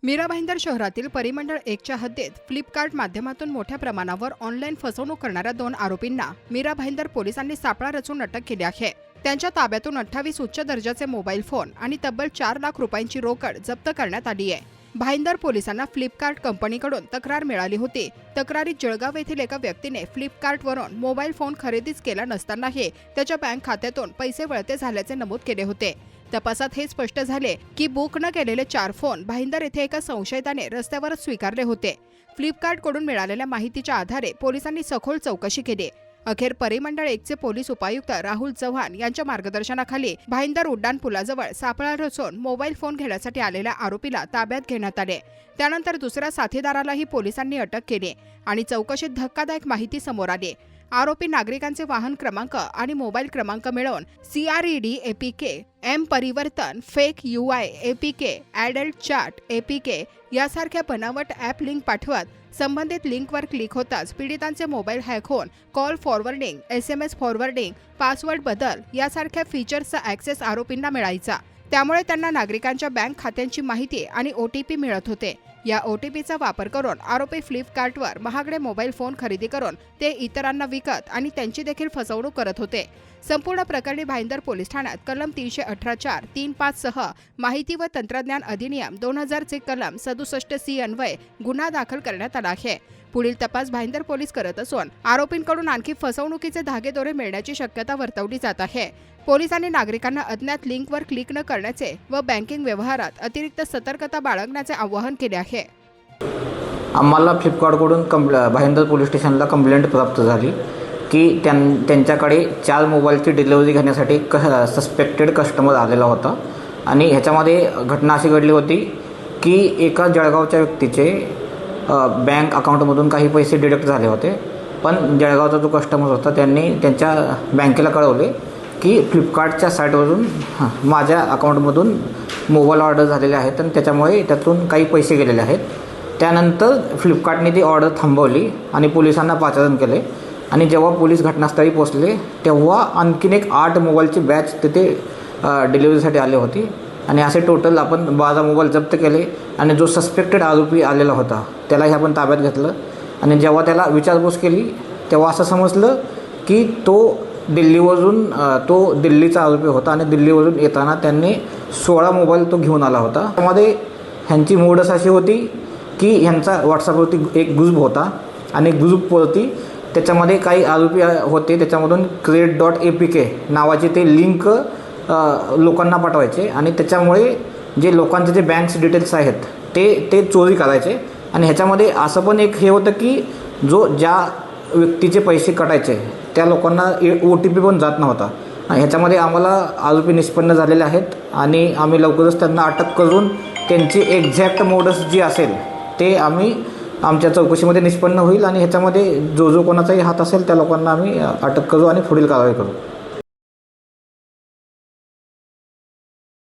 मीरा भाईंदर शहरातील परिमंडळ 1च्या हद्दीत फ्लिपकार्ट माध्यमातून मोठ्या प्रमाणावर ऑनलाईन फसवणूक करणाऱ्या 2 आरोपींना मीरा भाईंदर पोलिसांनी सापळा रचून अटक केली आहे। त्यांच्या ताब्यातून 28 उच्च दर्जाचे मोबाईल फोन आणि तब्बल 4 लाख रुपयांची रोकड जप्त करण्यात आली आहे। भाईंदर पोलिसांना फ्लिपकार्ट कंपनीकडून तक्रार मिळाली होती। तक्रारीत जळगाव येथील एका व्यक्तीने फ्लिपकार्टवरून मोबाईल फोन खरेदीच केला नसतानाही त्याच्या बँक खात्यातून पैसे वळते झाल्याचे नमूद केले होते। तपासात हे स्पष्ट झाले की बुक न केलेले 4 फोन भाईंदर येथे एका संशयिताने रस्त्यावरच स्वीकारले होते। फ्लिपकार्टकडून मिळालेल्या माहितीच्या आधारे पोलिसांनी सखोल चौकशी केली। अखेर परिमंडळ 1चे पोलीस उपायुक्त राहुल चव्हाण यांच्या मार्गदर्शनाखाली भाईंदर उड्डाण पुलाजवळ सापळा रचून मोबाईल फोन घेण्यासाठी आलेल्या आरोपीला ताब्यात घेण्यात आले। त्यानंतर दुसऱ्या साथीदारालाही पोलिसांनी अटक केली आणि चौकशीत धक्कादायक माहिती समोर आली। आरोपी नागरिकांचे वाहन क्रमांक आणि मोबाईल क्रमांक मिळवून CRED APK, M परिवर्तन, fake UI APK, adult chaat APK यासारख्या बनावट ॲप लिंक पाठवत संबंधित लिंकवर क्लिक होताच पीडितांचे मोबाईल हॅक होऊन call forwarding, SMS forwarding, password बदल यासारख्या फीचर्सचा ॲक्सेस आरोपींना मिळायचा। त्यामुळे त्यांना नागरिकांच्या बँक खात्यांची माहिती आणि OTP मिळत होते। या OTPचा वापर करून आरोपी फ्लिपकार्टवर महागडे मोबाईल फोन खरेदी करून ते इतरांना विकत आणि त्यांची देखील फसवणूक करत होते। संपूर्ण प्रकरणी भाईंदर पोलीस ठाण्यात कलम 318(4), 3(5) सह माहिती व तंत्रज्ञान अधिनियम 2000 चे कलम 67C अन्वये गुन्हा दाखल करण्यात आला आहे। पुढील तपास भाईंदर पोलीस करत असून आरोपींकडून आणखी फसवणुकीचे धागेदोरे मिळण्याची शक्यता वर्तवली जात आहे। पोलिसांनी नागरिकांना अज्ञात लिंकवर क्लिक न करण्याचे व बँकिंग व्यवहारात अतिरिक्त सतर्कता बाळगण्याचे आवाहन केले आहे। आम्हाला फ्लिपकार्टकडून भाईंदर पोलीस स्टेशनला कंप्लेंट प्राप्त झाली की त्यांच्याकडे 4 मोबाईलची डिलिव्हरी घेण्यासाठी सस्पेक्टेड कस्टमर आलेला होता आणि ह्याच्यामध्ये घटना अशी घडली होती की एका जळगावच्या व्यक्तीचे बँक अकाउंटमधून काही पैसे डिडक्ट झाले होते, पण जळगावचा जो कस्टमर होता त्यांनी त्यांच्या बँकेला कळवले की फ्लिपकार्टच्या साईटवरून माझ्या अकाउंटमधून मोबाईल ऑर्डर झालेले आहेत आणि त्याच्यामुळे त्यातून काही पैसे गेलेले आहेत। त्यानंतर फ्लिपकार्टने ती ऑर्डर थांबवली आणि पोलिसांना पाचारण केले आणि जेव्हा पोलीस घटनास्थळी पोहोचले तेव्हा आणखीन एक 8 मोबाईलची बॅच तिथे डिलिव्हरीसाठी आली होती आणि असे टोटल आपण 12 मोबाईल जप्त केले आणि जो सस्पेक्टेड आरोपी आलेला होता त्यालाही आपण ताब्यात घेतलं आणि जेव्हा त्याला विचारपूस केली तेव्हा असं समजलं की तो दिल्लीचा आरोपी होता आणि दिल्लीवरून येताना त्यांनी 16 मोबाईल तो घेऊन आला होता। त्यामध्ये ह्यांची मोडस अशी होती की ह्यांचा व्हॉट्सअपवरती एक ग्रुप होता आणि ग्रुपवरती त्याच्यामध्ये काही आरोपी होते, त्याच्यामधून create.apk नावाची ते लिंक लोकांना पाठवायचे आणि त्याच्यामुळे जे लोकांचे जे बँक्स डिटेल्स आहेत ते चोरी करायचे आणि ह्याच्यामध्ये असं पण एक हे होतं की ज्या व्यक्तीचे पैसे कटायचे त्या लोकांना OTP पण जात नव्हता। ह्याच्यामध्ये आम्हाला आरोपी निष्पन्न झालेले आहेत आणि आम्ही लवकरच त्यांना अटक करून त्यांची एक्झॅक्ट मोडस जी असेल ते आम्ही आमच्या चौकशीमध्ये निष्पन्न होईल आणि ह्याच्यामध्ये जो कोणाचाही हात असेल त्या लोकांना आम्ही अटक करू आणि पुढील कारवाई करू।